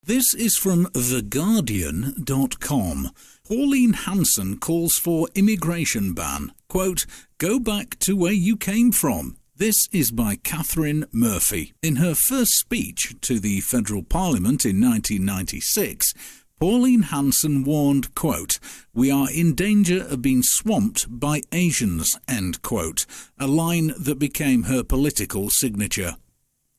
This is from TheGuardian.com. Pauline Hanson calls for immigration ban. Quote, "Go back to where you came from." This is by Catherine Murphy. In her first speech to the federal parliament in 1996, Pauline Hanson warned, quote, "We are in danger of being swamped by Asians," end quote, a line that became her political signature.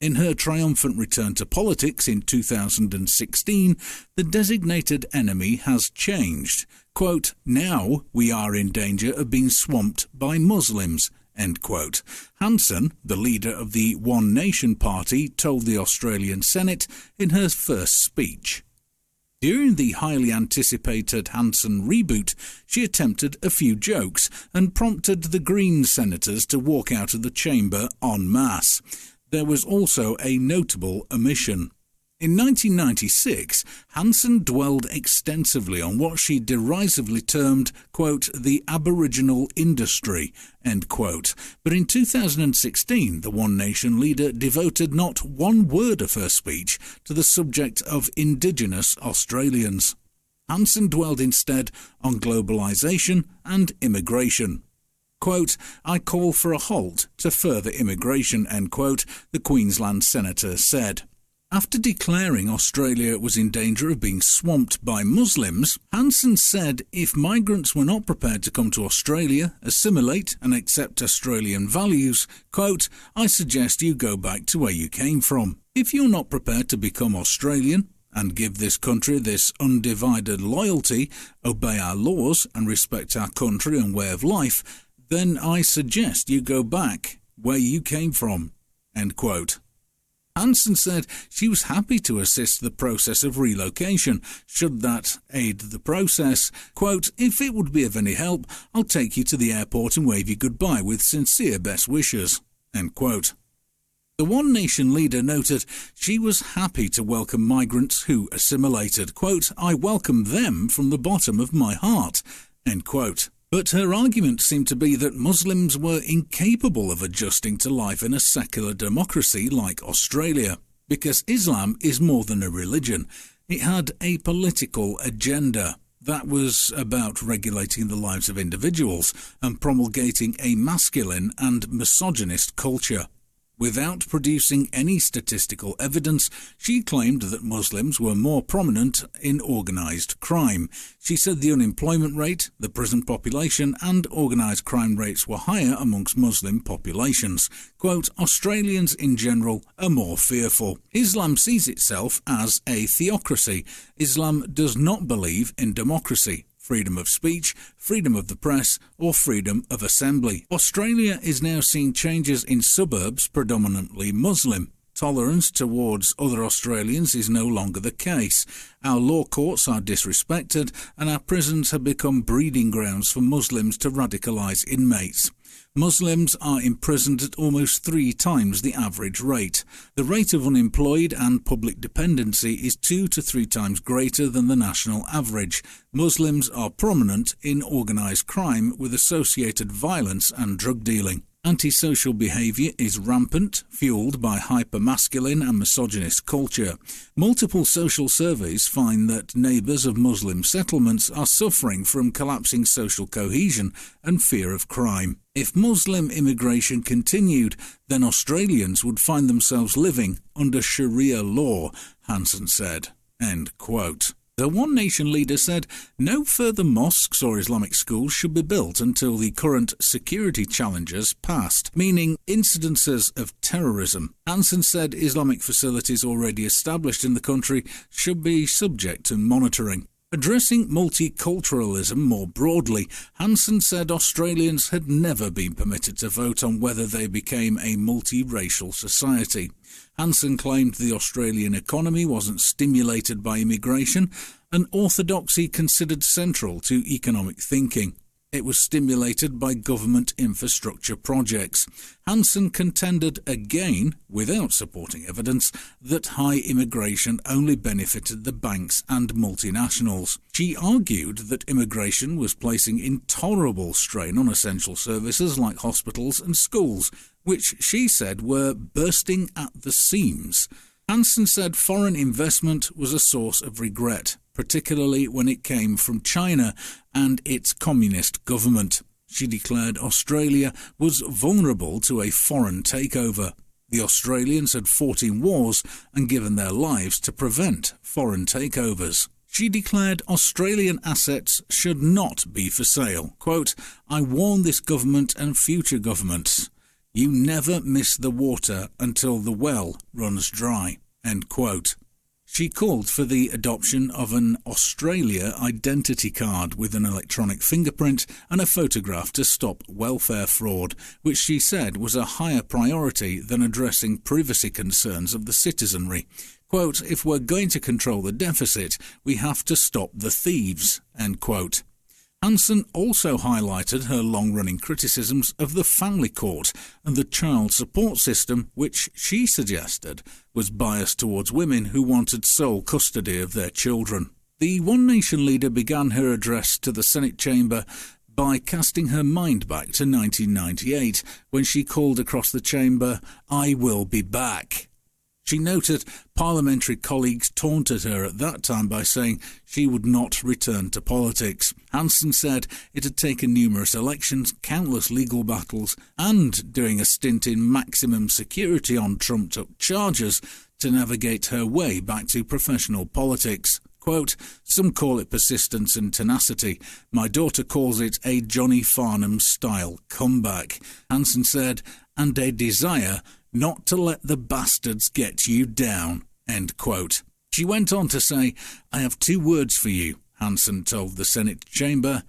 In her triumphant return to politics in 2016, the designated enemy has changed. Quote, "Now we are in danger of being swamped by Muslims," end quote. Hanson, the leader of the One Nation Party, told the Australian Senate in her first speech. During the highly anticipated Hanson reboot, she attempted a few jokes and prompted the Green senators to walk out of the chamber en masse. There was also a notable omission. In 1996, Hanson dwelled extensively on what she derisively termed, quote, "the Aboriginal industry," end quote. But in 2016, the One Nation leader devoted not one word of her speech to the subject of Indigenous Australians. Hanson dwelled instead on globalisation and immigration. Quote, "I call for a halt to further immigration," end quote, the Queensland senator said. After declaring Australia was in danger of being swamped by Muslims, Hanson said if migrants were not prepared to come to Australia, assimilate and accept Australian values, quote, "I suggest you go back to where you came from. If you're not prepared to become Australian and give this country this undivided loyalty, obey our laws and respect our country and way of life, then I suggest you go back where you came from," end quote. Hanson said she was happy to assist the process of relocation, should that aid the process. Quote, "If it would be of any help, I'll take you to the airport and wave you goodbye with sincere best wishes," end quote. The One Nation leader noted she was happy to welcome migrants who assimilated. Quote, "I welcome them from the bottom of my heart," end quote. But her argument seemed to be that Muslims were incapable of adjusting to life in a secular democracy like Australia, because Islam is more than a religion. It had a political agenda that was about regulating the lives of individuals and promulgating a masculine and misogynist culture. Without producing any statistical evidence, she claimed that Muslims were more prominent in organised crime. She said the unemployment rate, the prison population and organised crime rates were higher amongst Muslim populations. Quote, "Australians in general are more fearful. Islam sees itself as a theocracy. Islam does not believe in democracy, freedom of speech, freedom of the press, or freedom of assembly. Australia is now seeing changes in suburbs predominantly Muslim. Tolerance towards other Australians is no longer the case. Our law courts are disrespected, and our prisons have become breeding grounds for Muslims to radicalise inmates. Muslims are imprisoned at almost 3 times the average rate. The rate of unemployed and public dependency is 2 to 3 times greater than the national average. Muslims are prominent in organised crime with associated violence and drug dealing. Antisocial behaviour is rampant, fuelled by hyper-masculine and misogynist culture. Multiple social surveys find that neighbours of Muslim settlements are suffering from collapsing social cohesion and fear of crime. If Muslim immigration continued, then Australians would find themselves living under Sharia law, Hanson said. End quote. The One Nation leader said no further mosques or Islamic schools should be built until the current security challenges passed, meaning incidences of terrorism. Hanson said Islamic facilities already established in the country should be subject to monitoring. Addressing multiculturalism more broadly, Hanson said Australians had never been permitted to vote on whether they became a multiracial society. Hanson claimed the Australian economy wasn't stimulated by immigration, an orthodoxy considered central to economic thinking. It was stimulated by government infrastructure projects. Hanson contended again, without supporting evidence, that high immigration only benefited the banks and multinationals. She argued that immigration was placing intolerable strain on essential services like hospitals and schools, which she said were bursting at the seams. Hanson said foreign investment was a source of regret, particularly when it came from China and its communist government. She declared Australia was vulnerable to a foreign takeover. The Australians had fought in wars and given their lives to prevent foreign takeovers. She declared Australian assets should not be for sale. Quote, "I warn this government and future governments. You never miss the water until the well runs dry." End quote. She called for the adoption of an Australia identity card with an electronic fingerprint and a photograph to stop welfare fraud, which she said was a higher priority than addressing privacy concerns of the citizenry. Quote, "If we're going to control the deficit, we have to stop the thieves." End quote. Hanson also highlighted her long-running criticisms of the family court and the child support system, which she suggested was biased towards women who wanted sole custody of their children. The One Nation leader began her address to the Senate chamber by casting her mind back to 1998, when she called across the chamber, "I will be back." She noted parliamentary colleagues taunted her at that time by saying she would not return to politics. Hanson said it had taken numerous elections, countless legal battles, and doing a stint in maximum security on trumped-up charges to navigate her way back to professional politics. Quote, "Some call it persistence and tenacity. My daughter calls it a Johnny Farnham-style comeback," Hanson said, "and a desire not to let the bastards get you down." End quote. She went on to say, "I have 2 words for you," Hanson told the Senate chamber,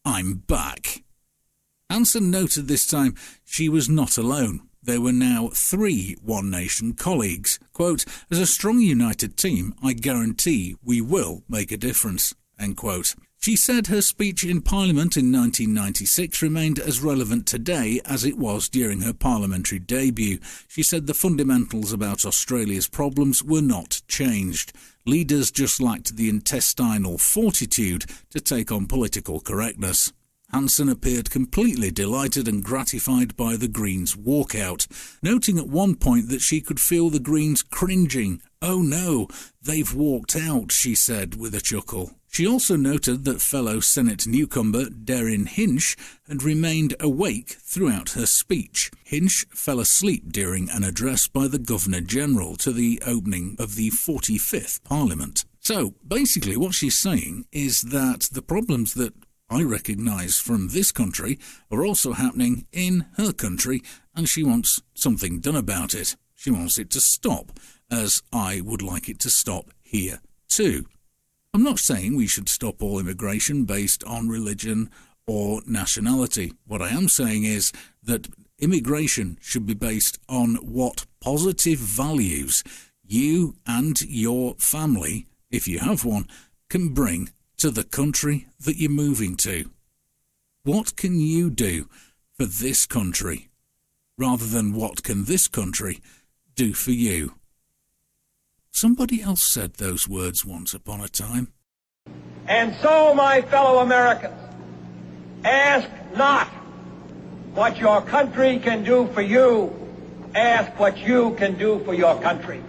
"I'm back." Hanson noted this time she was not alone. There were now 3 One Nation colleagues. Quote, "As a strong united team, I guarantee we will make a difference." End quote. She said her speech in Parliament in 1996 remained as relevant today as it was during her parliamentary debut. She said the fundamentals about Australia's problems were not changed. Leaders just lacked the intestinal fortitude to take on political correctness. Hanson appeared completely delighted and gratified by the Greens' walkout, noting at one point that she could feel the Greens cringing. "Oh no, they've walked out," she said with a chuckle. She also noted that fellow Senate newcomer Darren Hinch had remained awake throughout her speech. Hinch fell asleep during an address by the Governor-General to the opening of the 45th Parliament. So, basically what she's saying is that the problems that I recognise from this country are also happening in her country, and she wants something done about it. She wants it to stop, as I would like it to stop here too. I'm not saying we should stop all immigration based on religion or nationality. What I am saying is that immigration should be based on what positive values you and your family, if you have one, can bring to the country that you're moving to. What can you do for this country, rather than what can this country do for you? Somebody else said those words once upon a time. And so, my fellow Americans, ask not what your country can do for you, ask what you can do for your country.